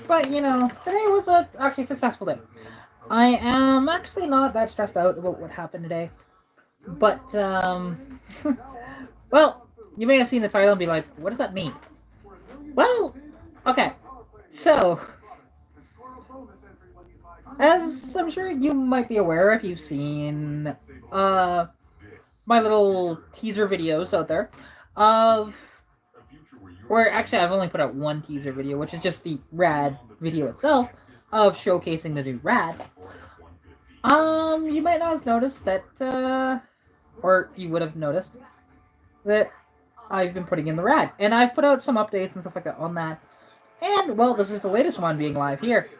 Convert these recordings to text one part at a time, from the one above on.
But, you know, today was a actually successful day. I am actually not that stressed out about what happened today. But, well, you may have seen the title and be like, what does that mean? Well, okay. So, as I'm sure you might be aware if you've seen uh, my little teaser videos out there of where actually I've only put out one teaser video, which is just the rad video itself of showcasing the new rad. You might not have noticed that, or you would have noticed that I've been putting in the rad, and I've put out some updates and stuff like that on that. And well, this is the latest one being live here.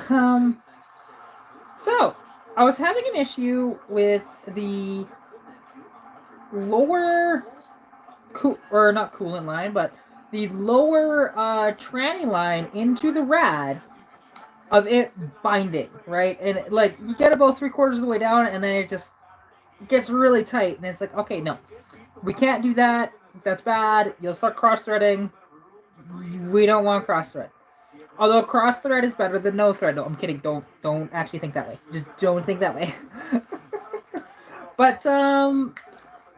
Um, so I was having an issue with the lower, or not coolant line, but the lower tranny line into the rad of it binding, right? And like you get about 3/4 of the way down, and then it just gets really tight, and it's like, okay, no, we can't do that. That's bad. You'll start cross threading. We don't want cross thread. Although cross thread is better than no thread. No, I'm kidding. Don't actually think that way. Just don't think that way. But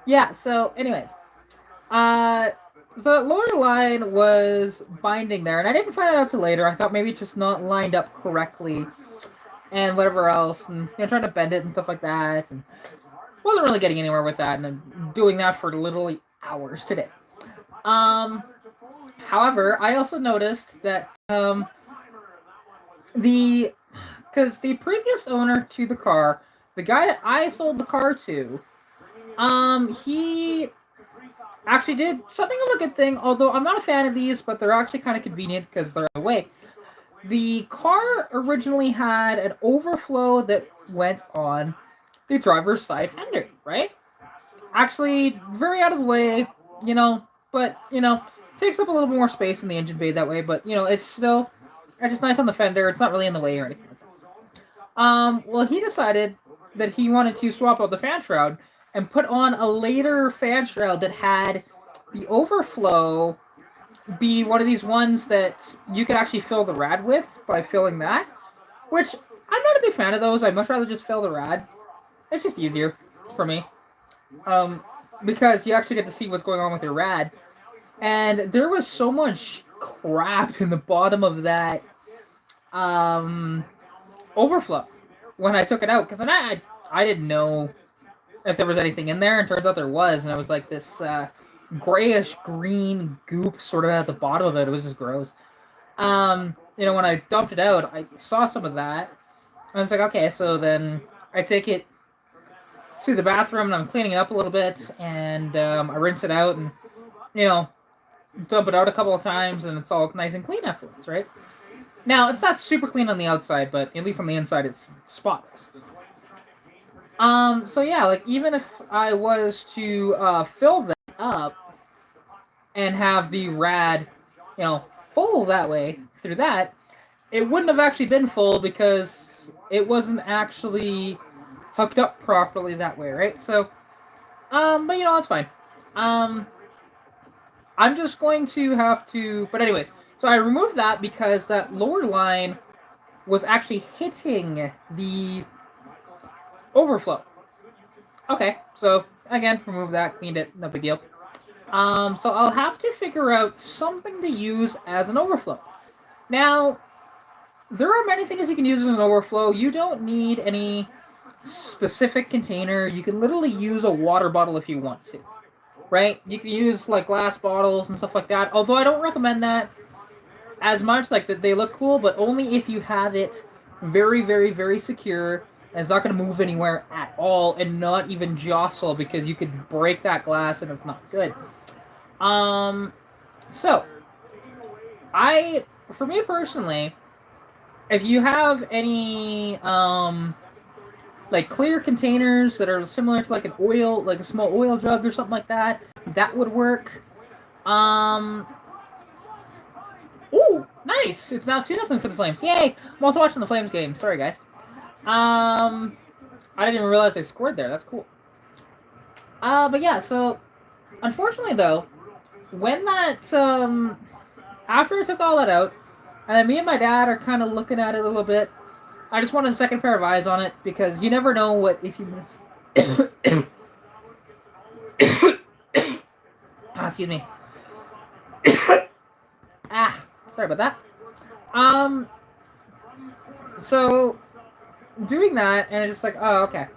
yeah. So, anyways, the lower line was binding there, and I didn't find that out till later. I thought maybe it's just not lined up correctly, and whatever else, and trying to bend it and stuff like that, and wasn't really getting anywhere with that, and I'm doing that for literally hours today. However, I also noticed that because the previous owner to the car, the guy that I sold the car to, he actually did something of a good thing. Although I'm not a fan of these, but they're actually kind of convenient because they're in the way. The car originally had an overflow that went on the driver's side fender, right? Actually, very out of the way, but takes up a little bit more space in the engine bay that way. But it's just nice on the fender. It's not really in the way or anything like that. Well, he decided that he wanted to swap out the fan shroud and put on a later fan shroud that had the overflow be one of these ones that you could actually fill the rad with by filling that, which I'm not a big fan of those. I'd much rather just fill the rad. It's just easier for me. Because you actually get to see what's going on with your rad. And there was so much crap in the bottom of that overflow when I took it out. Because I didn't know if there was anything in there, and turns out there was. And it was like this grayish green goop sort of at the bottom of it. It was just gross. When I dumped it out, I saw some of that. I was like, okay, so then I take it to the bathroom and I'm cleaning it up a little bit, and I rinse it out and dump it out a couple of times, and it's all nice and clean afterwards, right? Now it's not super clean on the outside, but at least on the inside it's spotless. So yeah, like even if I was to fill that up and have the rad, full that way through that, it wouldn't have actually been full because it wasn't actually hooked up properly that way, right? So, but it's fine. I'm just going to have to, but anyways, so I removed that because that lower line was actually hitting the overflow. Okay, so again, remove that, cleaned it, no big deal. So I'll have to figure out something to use as an overflow. Now, there are many things you can use as an overflow. You don't need any specific container. You can literally use a water bottle if you want to, right? You can use like glass bottles and stuff like that, although I don't recommend that as much. Like that, they look cool, but only if you have it very, very, very secure, and it's not going to move anywhere at all and not even jostle, because you could break that glass and it's not good. So for me personally, if you have any like clear containers that are similar to like an oil, like a small oil jug or something like that, that would work. Ooh, nice! It's now 2-0 for the Flames. Yay! I'm also watching the Flames game. Sorry, guys. I didn't even realize they scored there. That's cool. But yeah, so unfortunately though, when that after I took all that out, And then me and my dad are kind of looking at it a little bit. I just wanted a second pair of eyes on it because you never know what if you miss. Excuse me. Sorry about that. So doing that, and it's just like, oh, okay.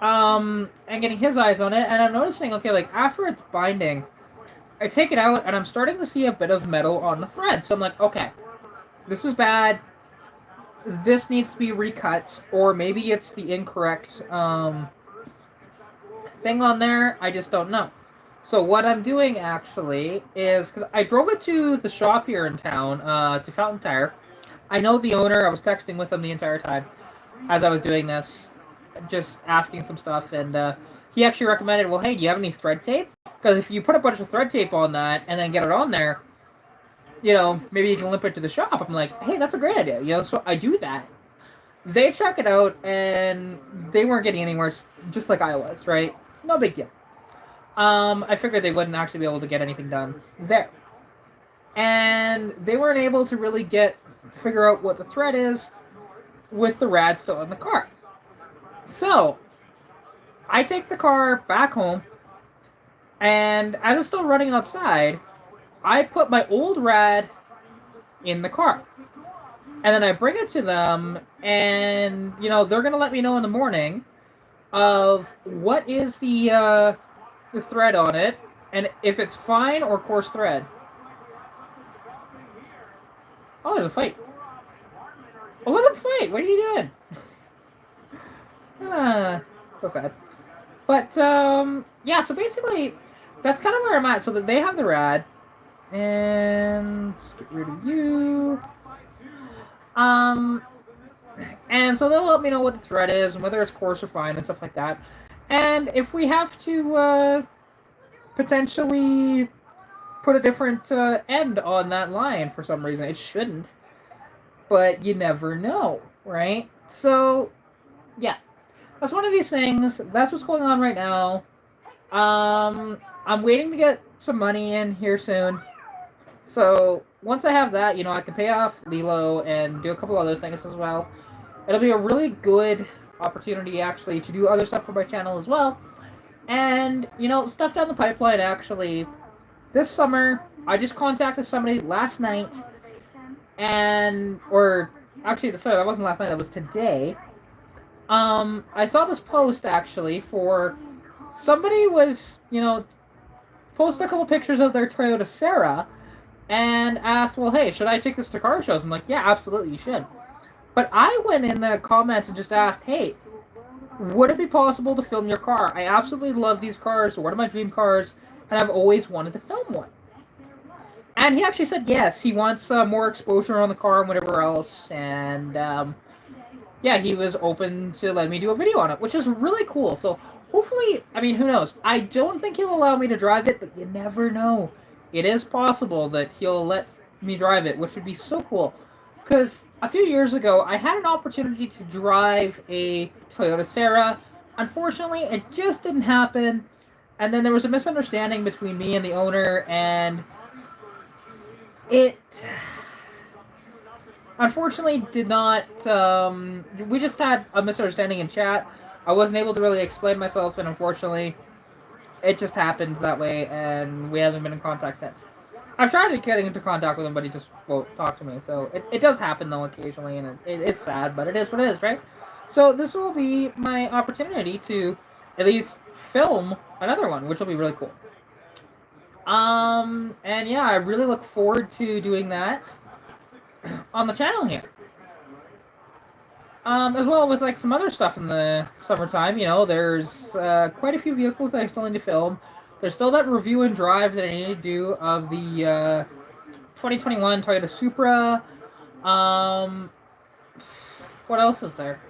And getting his eyes on it, and I'm noticing, okay, like after it's binding, I take it out, and I'm starting to see a bit of metal on the thread. So I'm like, okay, this is bad. This needs to be recut, or maybe it's the incorrect thing on there. I just don't know. So what I'm doing actually is, because I drove it to the shop here in town, to Fountain Tire. I know the owner. I was texting with him the entire time as I was doing this, just asking some stuff, and he actually recommended, well, hey, do you have any thread tape? Because if you put a bunch of thread tape on that and then get it on there, you know, maybe you can limp it to the shop. I'm like, hey, that's a great idea. You know, so I do that. They check it out, and they weren't getting anywhere, just like I was, right? No big deal. I figured they wouldn't actually be able to get anything done there. And they weren't able to really figure out what the thread is with the rad still in the car. So, I take the car back home, and as it's still running outside, I put my old rad in the car. And then I bring it to them, and, you know, they're going to let me know in the morning of what is the thread on it, and if it's fine or coarse thread. Oh, there's a fight. Oh, let them fight. What are you doing? So sad. But, yeah, so basically, that's kind of where I'm at. So that they have the rad, and let's get rid of you. And so they'll let me know what the thread is and whether it's coarse or fine and stuff like that. And if we have to potentially put a different end on that line for some reason, it shouldn't. But you never know, right? So, yeah. That's one of these things. That's what's going on right now. I'm waiting to get some money in here soon. So, once I have that, you know, I can pay off Lilo and do a couple other things as well. It'll be a really good opportunity, actually, to do other stuff for my channel as well. And, you know, stuff down the pipeline, actually. This summer, I just contacted somebody last night, actually, sorry, that wasn't last night, that was today. I saw this post, actually, for somebody was, you know, posted a couple pictures of their Toyota Serra, and asked, well, hey, should I take this to car shows? I'm like, yeah, absolutely, you should. But I went in the comments and just asked, hey, would it be possible to film your car? I absolutely love these cars. They're one of my dream cars, and I've always wanted to film one. And he actually said yes. He wants more exposure on the car and whatever else. And, yeah, he was open to letting me do a video on it, which is really cool. So, hopefully, I mean, who knows? I don't think he'll allow me to drive it, but you never know. It is possible that he'll let me drive it, which would be so cool. Because a few years ago, I had an opportunity to drive a Toyota Serra. Unfortunately, it just didn't happen. And then there was a misunderstanding between me and the owner, and it unfortunately did not, we just had a misunderstanding in chat. I wasn't able to really explain myself, and unfortunately, it just happened that way, and we haven't been in contact since. I've tried getting into contact with him, but he just won't talk to me. So it does happen, though, occasionally, and it's sad, but it is what it is, right? So this will be my opportunity to at least film another one, which will be really cool. And yeah, I really look forward to doing that on the channel here. As well with like some other stuff in the summertime, you know, there's quite a few vehicles that I still need to film. There's still that review and drive that I need to do of the 2021 Toyota Supra. What else is there?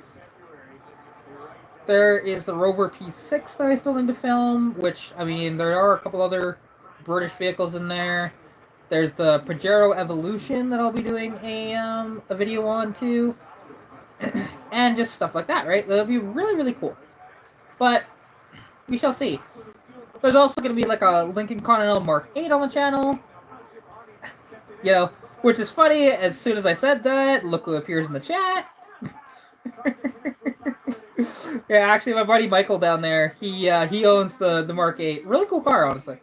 There is the Rover P6 that I still need to film, which, I mean, there are a couple other British vehicles in there. There's the Pajero Evolution that I'll be doing a video on too. And just stuff like that, right? That'll be really, really cool. But we shall see. There's also going to be like a Lincoln Continental Mark 8 on the channel. You know, Which is funny, as soon as I said that, look who appears in the chat. Yeah, actually, my buddy Michael down there, he owns the Mark 8. Really cool car, honestly.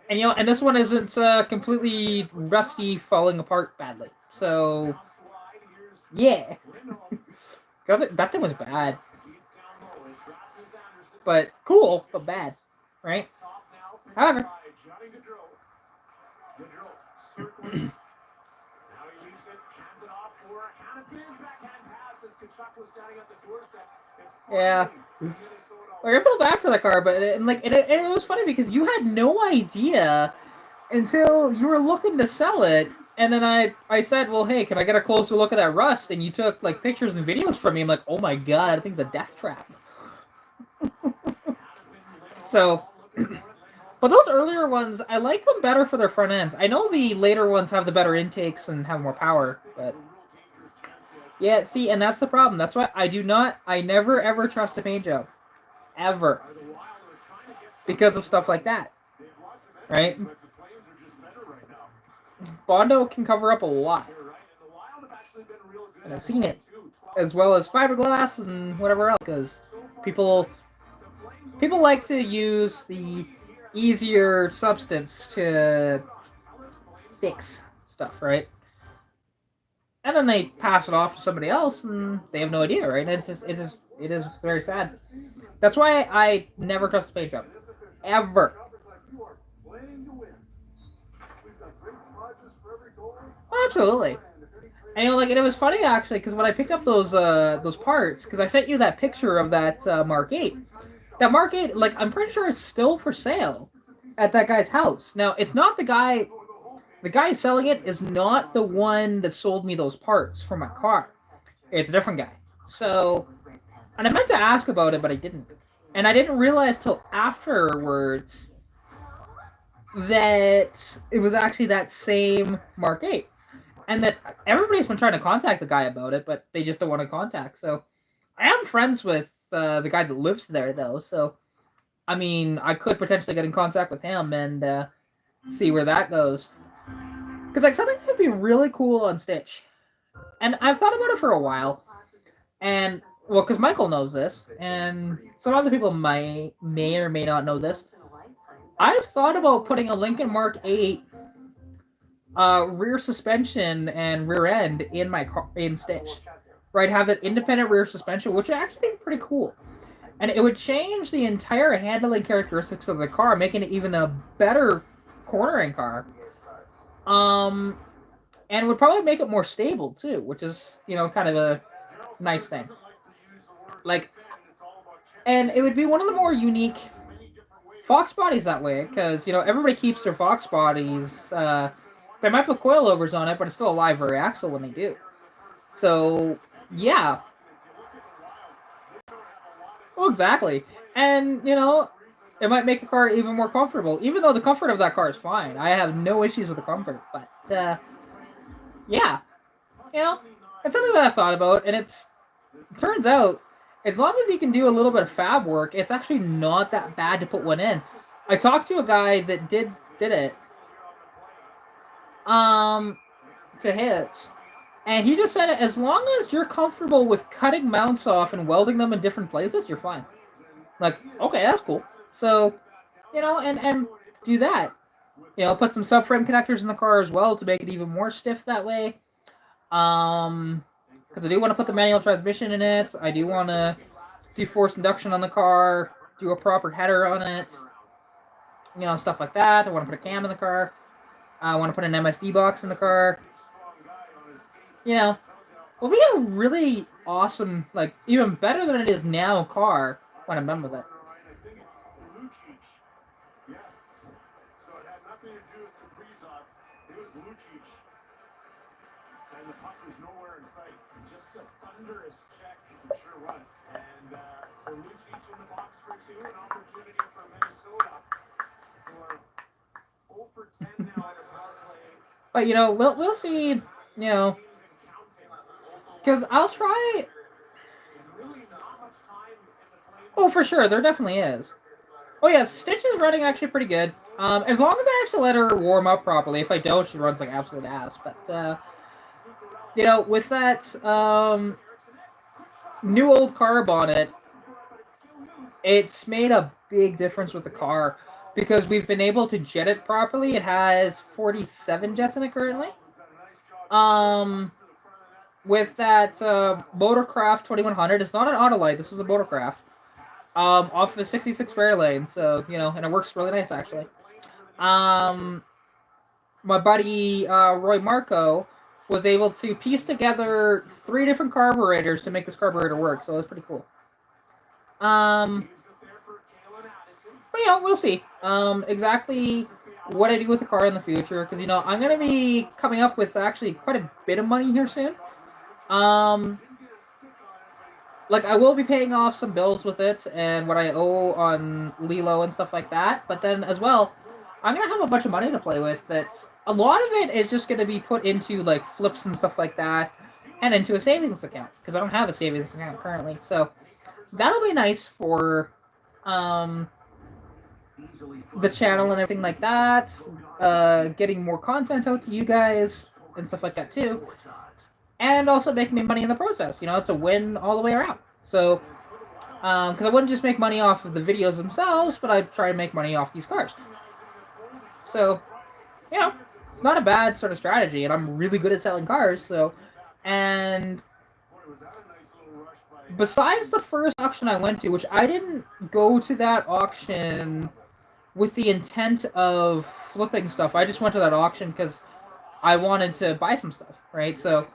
And and this one isn't completely rusty, falling apart badly. So, yeah. That thing was bad. But cool, but bad. Right? However. Yeah. Like, I feel bad for that car, but it was funny because you had no idea until you were looking to sell it, and then I said, well, hey, can I get a closer look at that rust? And you took like pictures and videos from me. I'm like, oh my god, that thing's a death trap. So, but those earlier ones, I like them better for their front ends. I know the later ones have the better intakes and have more power, but yeah, see, and that's the problem. That's why I never ever trust a paint job. Ever. Because of stuff like that. Right? Bondo can cover up a lot. And I've seen it. As well as fiberglass and whatever else. Because people like to use the easier substance to fix stuff, right? And then they pass it off to somebody else and they have no idea, right? And it is very sad. That's why I never trust a paint job. Ever. Oh, absolutely. And like, and it was funny actually, because when I picked up those parts, because I sent you that picture of that Mark 8. That Mark 8, like, I'm pretty sure is still for sale at that guy's house. Now, it's not the guy. The guy selling it is not the one that sold me those parts for my car. It's a different guy. So, and I meant to ask about it, but I didn't. And I didn't realize till afterwards that it was actually that same Mark 8. And that everybody's been trying to contact the guy about it, but they just don't want to contact. So, I am friends with the guy that lives there, though. So, I mean, I could potentially get in contact with him and see where that goes. Because, like, something could be really cool on Stitch. And I've thought about it for a while. And, well, because Michael knows this, and some other people may or may not know this. I've thought about putting a Lincoln Mark 8 rear suspension and rear end in my car, in Stitch. Right, have that independent rear suspension, which would actually be pretty cool. And it would change the entire handling characteristics of the car, making it even a better cornering car. And would probably make it more stable too, which is, kind of a nice thing. Like, and it would be one of the more unique Fox bodies that way, because, everybody keeps their Fox bodies. They might put coilovers on it, but it's still a live rear axle when they do. So, yeah. Well, exactly. And, it might make the car even more comfortable, even though the comfort of that car is fine. I have no issues with the comfort, but, yeah. It's something that I've thought about, and it turns out, as long as you can do a little bit of fab work, it's actually not that bad to put one in. I talked to a guy that did it, to hits, and he just said, as long as you're comfortable with cutting mounts off and welding them in different places, you're fine. Like, okay, that's cool. So, and do that. Put some subframe connectors in the car as well to make it even more stiff that way. Because I do want to put the manual transmission in it. I do want to do forced induction on the car, do a proper header on it, stuff like that. I want to put a cam in the car. I want to put an MSD box in the car. Well, we have a really awesome, like, even better than it is now car when I'm done with it. But, we'll see, because I'll try. Oh, for sure, there definitely is. Oh, yeah, Stitch is running actually pretty good. As long as I actually let her warm up properly. If I don't, she runs like absolute ass. But you know, with that new old carb on it, it's made a big difference with the car because we've been able to jet it properly. It has 47 jets in it currently. Um, with that Motorcraft 2100, it's not an Autolite. This is a Motorcraft. Off of a 66 Fairlane, so you know, and it works really nice actually. Um, my buddy Roy Marco was able to piece together 3 different carburetors to make this carburetor work, so it was pretty cool. But you know, we'll see exactly what I do with the car in the future, because you know I'm gonna be coming up with actually quite a bit of money here soon. Um, like I will be paying off some bills with it and what I owe on Lilo and stuff like that. But then as well, I'm gonna have a bunch of money to play with. That a lot of it is just gonna be put into like flips and stuff like that, and into a savings account because I don't have a savings account currently. So that'll be nice for um, the channel and everything like that. Getting more content out to you guys and stuff like that too, and also making me money in the process. You know, it's a win all the way around. So, because I wouldn't just make money off of the videos themselves, but I'd try to make money off these cars. So, you know, it's not a bad sort of strategy, and I'm really good at selling cars. So, and besides the first auction I went to, which I didn't go to that auction with the intent of flipping stuff. I just went to that auction because I wanted to buy some stuff, right? So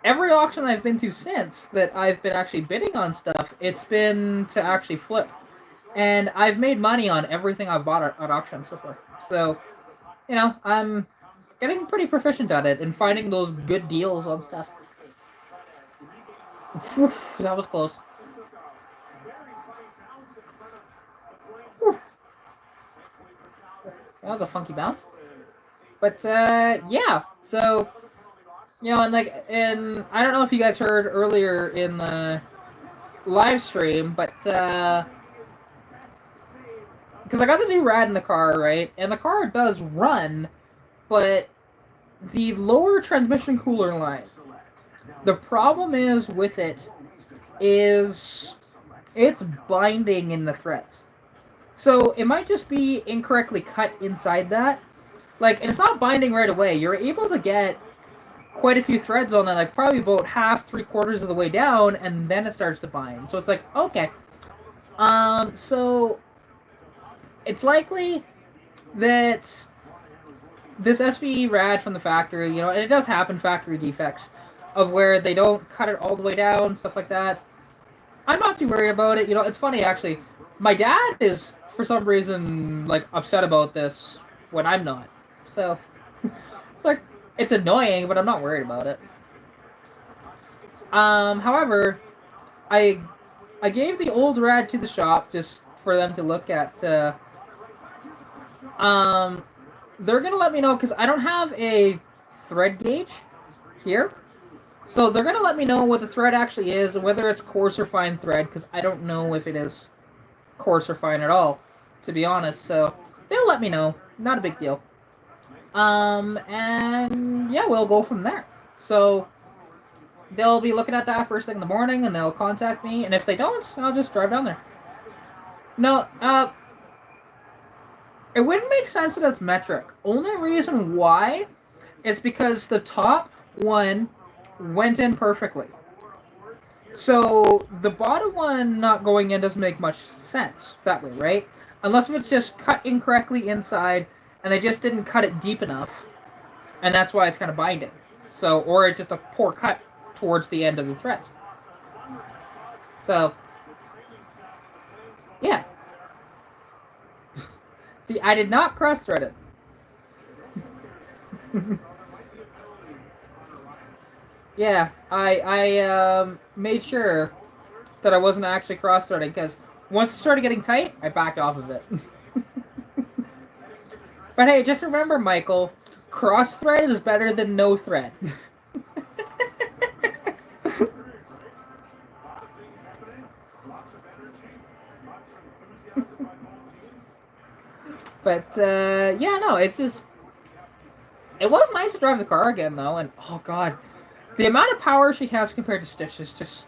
every auction I've been to since that I've been actually bidding on stuff, it's been to actually flip. And I've made money on everything I've bought at auctions so far. So, you know, I'm getting pretty proficient at it and finding those good deals on stuff. Whew, that was close. Whew. That was a funky bounce. But, yeah. So, you know, and I don't know if you guys heard earlier in the live stream, but, because I got the new rad in the car, right? And the car does run, but the lower transmission cooler line, the problem is with it is it's binding in the threads. So it might just be incorrectly cut inside that. Like, and it's not binding right away. You're able to get quite a few threads on that, like probably about half, 3/4 of the way down, and then it starts to bind. So it's like, okay. So it's likely that this SVE rad from the factory, you know, and it does happen, factory defects, of where they don't cut it all the way down, stuff like that. I'm not too worried about it. You know, it's funny, actually. My dad is, for some reason, like, upset about this when I'm not. So, it's like, it's annoying, but I'm not worried about it. However, I gave the old rad to the shop just for them to look at. They're gonna let me know because I don't have a thread gauge here, so they're gonna let me know what the thread actually is and whether it's coarse or fine thread, because I don't know if it is coarse or fine at all, to be honest. So they'll let me know. Not a big deal. And yeah, we'll go from there. So they'll be looking at that first thing in the morning, and they'll contact me. And if they don't, I'll just drive down there. No, it wouldn't make sense that it's metric. Only reason why is because the top one went in perfectly. So the bottom one not going in doesn't make much sense that way, right? Unless if it's just cut incorrectly inside and they just didn't cut it deep enough, and that's why it's kind of binding. So, or it's just a poor cut towards the end of the threads. So, yeah. See, I did not cross-thread it. Yeah, I made sure that I wasn't actually cross-threading, because once it started getting tight, I backed off of it. But hey, just remember, Michael, cross-thread is better than no thread. But yeah, no, it's just it was nice to drive the car again though, and oh god, the amount of power she has compared to Stitch is just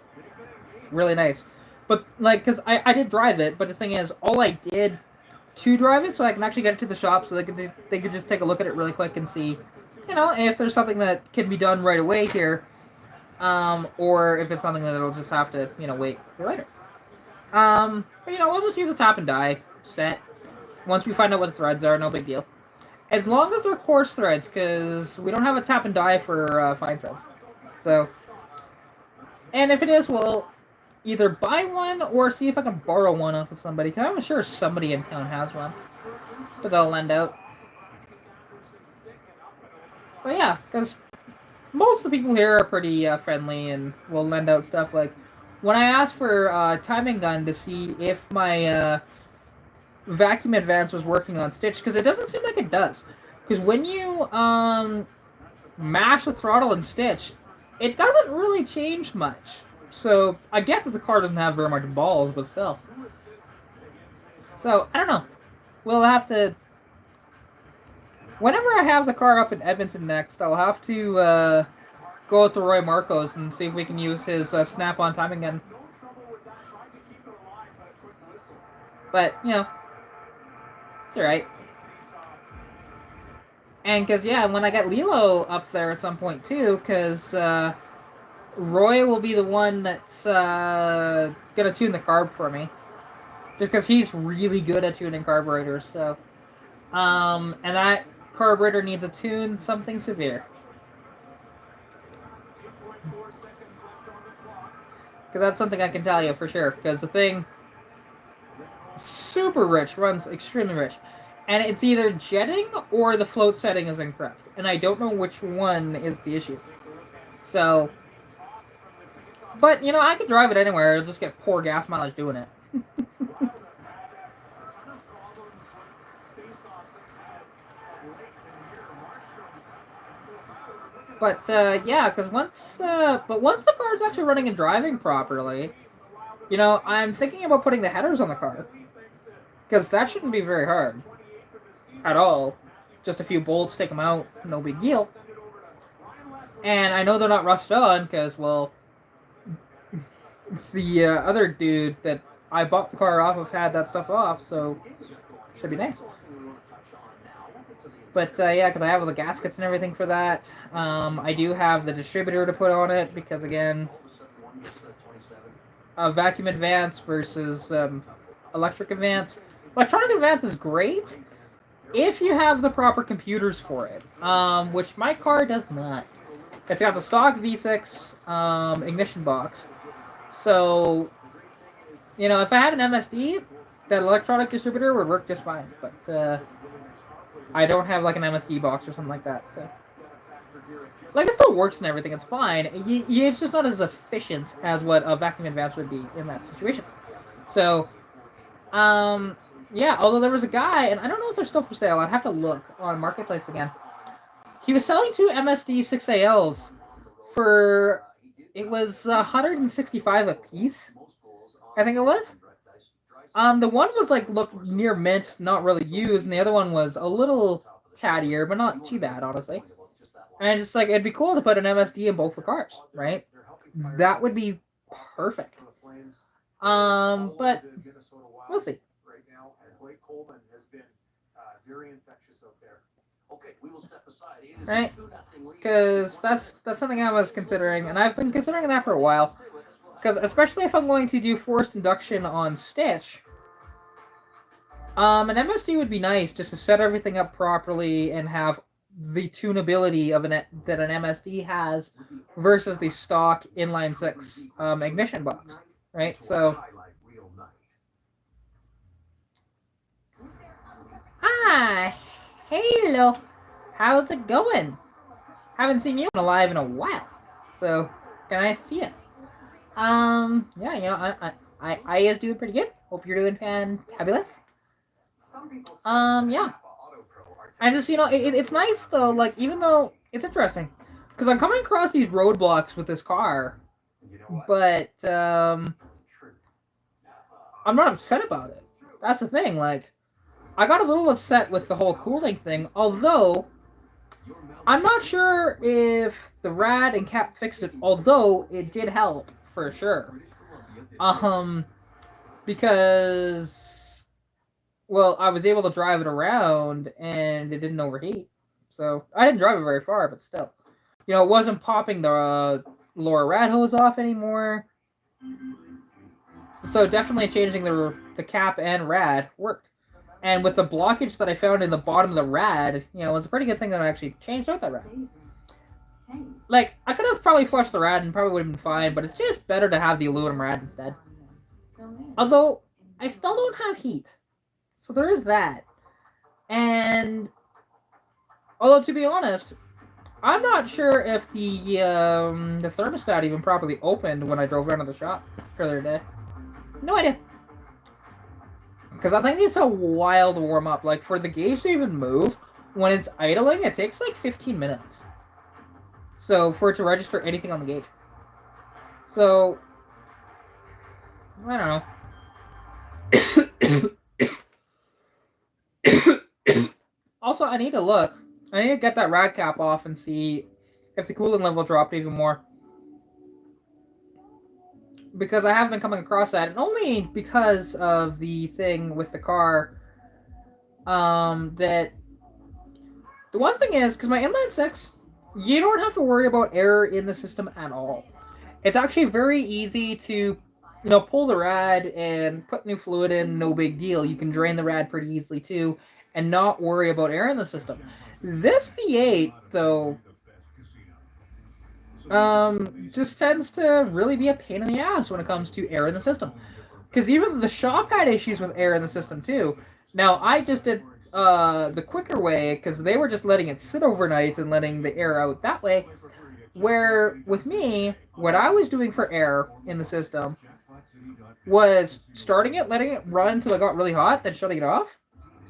really nice. But like, cause I did drive it, but the thing is, all I did to drive it, so I can actually get it to the shop, so they could just take a look at it really quick and see, you know, if there's something that can be done right away here, or if it's something that it'll just have to, you know, wait for later. But, you know, we'll just use a tap and die set. Once we find out what the threads are, no big deal. As long as they're coarse threads, because we don't have a tap and die for fine threads. So, and if it is, we'll either buy one or see if I can borrow one off of somebody. Because I'm sure somebody in town has one that they'll lend out. So yeah, because most of the people here are pretty friendly and will lend out stuff. Like when I asked for a timing gun to see if my vacuum advance was working on Stitch, because it doesn't seem like it does. Because when you mash the throttle in Stitch, it doesn't really change much. So I get that the car doesn't have very much balls, but still. So I don't know. We'll have to. Whenever I have the car up in Edmonton next, I'll have to go out to Roy Marcos and see if we can use his snap-on timing gun. But you know, it's alright. And because, yeah, when I get Lilo up there at some point, too, because Roy will be the one that's going to tune the carb for me. Just because he's really good at tuning carburetors, so... and that carburetor needs a tune something severe. Because that's something I can tell you for sure, because the thing... super rich, runs extremely rich. And it's either jetting or the float setting is incorrect. And I don't know which one is the issue. So... But, you know, I could drive it anywhere. It'll just get poor gas mileage doing it. But, yeah, because once the car's actually running and driving properly, you know, I'm thinking about putting the headers on the car. Because that shouldn't be very hard. At all. Just a few bolts, take them out, no big deal. And I know they're not rusted on, because, well, the other dude that I bought the car off of had that stuff off, so should be nice. But yeah, because I have all the gaskets and everything for that. I do have the distributor to put on it, because again, vacuum advance versus electric advance. Electronic advance is great if you have the proper computers for it, which my car does not. It's got the stock V6 ignition box. So, you know, if I had an MSD, that electronic distributor would work just fine. But I don't have like an MSD box or something like that. So, like, it still works and everything. It's fine. It's just not as efficient as what a vacuum advance would be in that situation. So, yeah. Although there was a guy, and I don't know if they're still for sale. I'd have to look on Marketplace again. He was selling two MSD 6ALs for, it was 165 a piece, I think it was. The one was like looked near mint, not really used, and the other one was a little tattier, but not too bad, honestly. And just like, it'd be cool to put an MSD in both the cars, right? That would be perfect. But we'll see. Right? Because that's something I was considering, and I've been considering that for a while. Because especially if I'm going to do forced induction on Stitch, an MSD would be nice just to set everything up properly and have the tunability of that an MSD has versus the stock inline 6 ignition box, right? So, hello, how's it going? Haven't seen you alive in a while, so nice to see you. Yeah, you know, I is doing pretty good. Hope you're doing fantabulous. Yeah. I just, you know, it's nice though, like, even though it's interesting, because I'm coming across these roadblocks with this car, but, I'm not upset about it. That's the thing, like, I got a little upset with the whole cooling thing, although I'm not sure if the rad and cap fixed it, although it did help for sure. Because well, I was able to drive it around and it didn't overheat. So I didn't drive it very far, but still, it wasn't popping the lower rad hose off anymore. So definitely changing the cap and rad worked. And with the blockage that I found in the bottom of the rad, it was a pretty good thing that I actually changed out that rad. Like, I could have probably flushed the rad and probably would have been fine, but it's just better to have the aluminum rad instead. Although, I still don't have heat. So there is that. And, although to be honest, I'm not sure if the thermostat even properly opened when I drove around to the shop earlier today. No idea. Because I think it's a while to warm up. Like, for the gauge to even move, when it's idling, it takes like 15 minutes. So, for it to register anything on the gauge. So, I don't know. Also, I need to look. I need to get that rad cap off and see if the cooling level dropped even more. Because I have been coming across that, and only because of the thing with the car, that the one thing is, because my inline six, you don't have to worry about error in the system at all. It's actually very easy to, pull the rad and put new fluid in, no big deal. You can drain the rad pretty easily too, and not worry about error in the system. This V8, though, just tends to really be a pain in the ass when it comes to air in the system. Because even the shop had issues with air in the system too. Now, I just did the quicker way, because they were just letting it sit overnight and letting the air out that way. Where, with me, what I was doing for air in the system was starting it, letting it run until it got really hot, then shutting it off.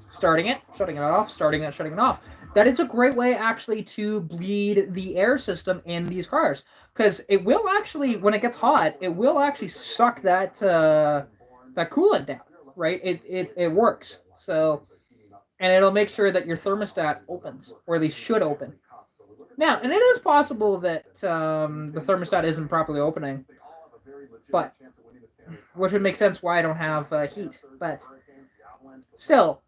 Starting it, shutting it off, starting it, shutting it off. That is a great way, actually, to bleed the air system in these cars. Because it will actually, when it gets hot, it will actually suck that coolant down, right? It works. So, and it'll make sure that your thermostat opens, or at least should open. Now, and it is possible that the thermostat isn't properly opening, but, which would make sense why I don't have heat. But, still,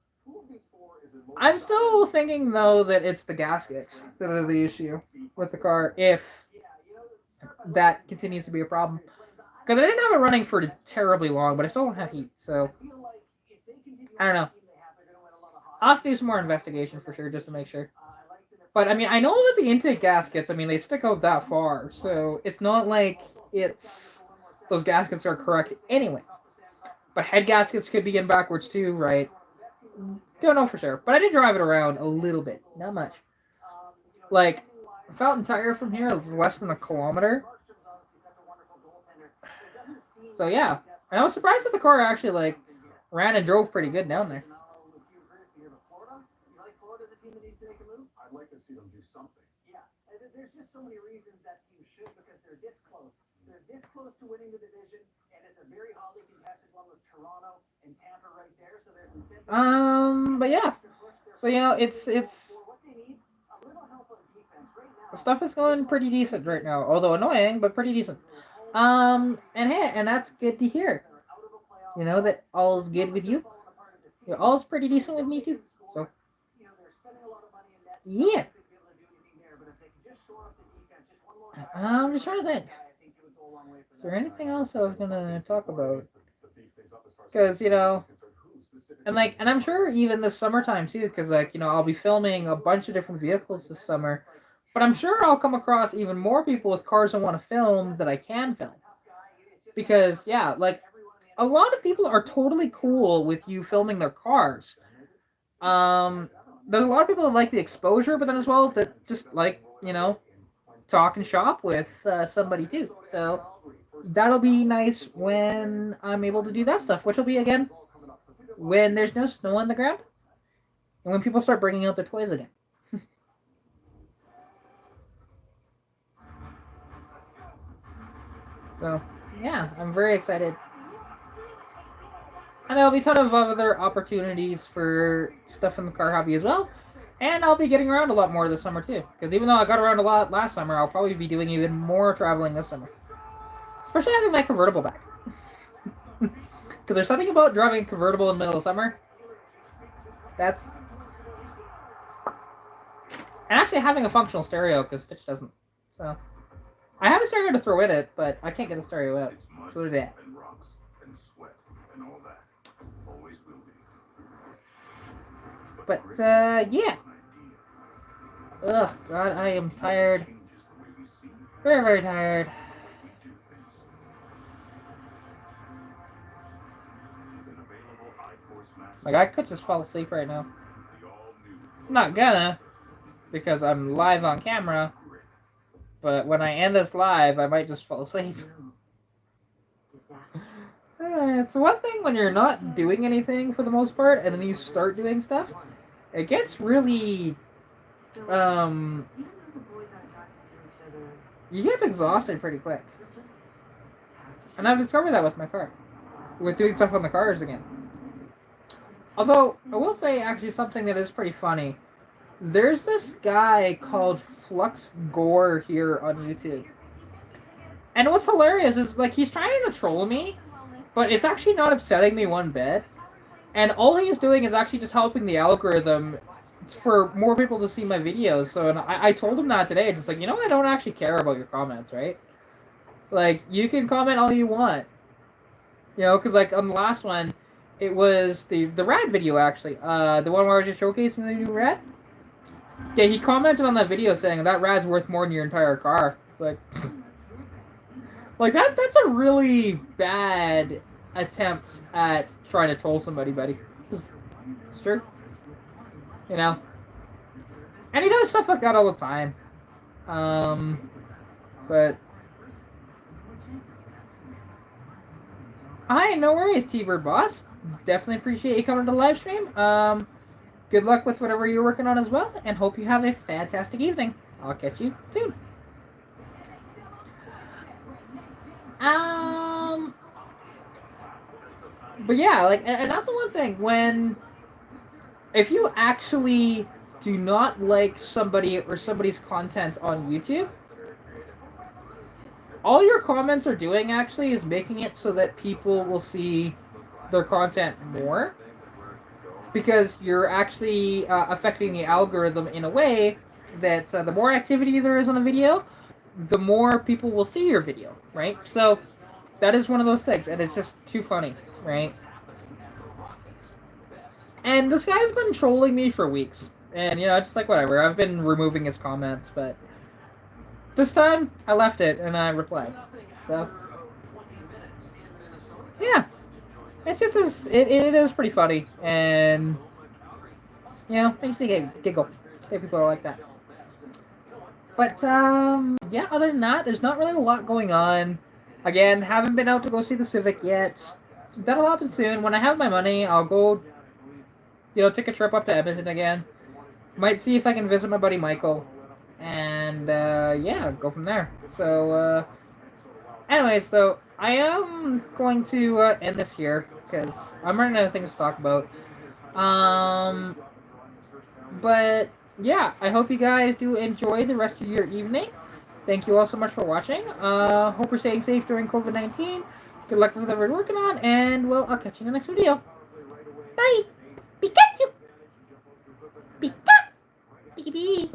I'm still thinking, though, that it's the gaskets that are the issue with the car, if that continues to be a problem. Because I didn't have it running for terribly long, but I still don't have heat, so I don't know. I'll have to do some more investigation for sure, just to make sure. But, I mean, I know that the intake gaskets, I mean, they stick out that far, so it's not like those gaskets are correct anyways. But head gaskets could be in backwards too, right? Don't know for sure. But I did drive it around a little bit. Not much. Like, Fountain Tire from here is less than a kilometer. So, yeah. And I was surprised that the car actually, like, ran and drove pretty good down there. I'd like to see them do something. Yeah, there's just so many reasons that team should, because they're this close. They're this close to winning the division, and it's a very hotly contested one with Toronto and Tampa right there. So there's but yeah. So it's the stuff is going pretty decent right now, although annoying, but pretty decent. And hey, and that's good to hear. That all's good with you. All's pretty decent with me too. So. Yeah. I'm just trying to think. Is there anything else I was gonna talk about? Because and I'm sure even this summertime too, because I'll be filming a bunch of different vehicles this summer, but I'm sure I'll come across even more people with cars I want to film that I can film. Because yeah, like a lot of people are totally cool with you filming their cars. There's a lot of people that like the exposure, but then as well that just like, talk and shop with somebody too. So that'll be nice when I'm able to do that stuff, which will be, again, when there's no snow on the ground and when people start bringing out their toys again. So, yeah, I'm very excited. And there'll be a ton of other opportunities for stuff in the car hobby as well. And I'll be getting around a lot more this summer too. Because even though I got around a lot last summer, I'll probably be doing even more traveling this summer. Especially having my convertible back. Because there's something about driving a convertible in the middle of summer. That's... And actually having a functional stereo, because Stitch doesn't. So... I have a stereo to throw in it, but I can't get the stereo out. So there's that. And rocks and sweat and all that. Always will be. But, yeah. Ugh, God, I am tired. Very, very tired. Like, I could just fall asleep right now. I'm not gonna, because I'm live on camera. But when I end this live, I might just fall asleep. It's one thing when you're not doing anything for the most part, and then you start doing stuff. It gets really, you get exhausted pretty quick. And I've discovered that with my car. With doing stuff on the cars again. Although, I will say actually something that is pretty funny. There's this guy called Flux Gore here on YouTube. And what's hilarious is, like, he's trying to troll me, but it's actually not upsetting me one bit. And all he's doing is actually just helping the algorithm for more people to see my videos. So, and I told him that today, just like, you know, I don't actually care about your comments, right? Like, you can comment all you want. You know, because, like, on the last one, it was the Rad video, actually. The one where I was just showcasing the new Rad. Yeah, he commented on that video saying that Rad's worth more than your entire car. It's like... like, that's a really bad attempt at trying to troll somebody, buddy. It's true. You know? And he does stuff like that all the time. But... Hi, no worries, T-Bird Boss. Definitely appreciate you coming to the live stream. Good luck with whatever you're working on as well, and hope you have a fantastic evening. I'll catch you soon. But yeah, like, and that's the one thing, if you actually do not like somebody or somebody's content on YouTube, all your comments are doing actually is making it so that people will see their content more. Because you're actually affecting the algorithm in a way that the more activity there is on a video, the more people will see your video, right? So that is one of those things, and it's just too funny, right? And this guy's been trolling me for weeks, and, you know, just like whatever. I've been removing his comments, but this time I left it and I replied. So yeah. It's just it is pretty funny, and you know, makes me giggle. I think people are like that. But yeah, other than that, there's not really a lot going on. Again, haven't been out to go see the Civic yet. That'll happen soon. When I have my money, I'll go, you know, take a trip up to Edmonton again. Might see if I can visit my buddy Michael, and yeah, go from there. So anyways, though, I am going to end this here, because I'm running out of things to talk about. But, yeah, I hope you guys do enjoy the rest of your evening. Thank you all so much for watching. Hope you're staying safe during COVID-19. Good luck with whatever you're working on, and, well, I'll catch you in the next video. Bye! Pikachu! Pika! Pika!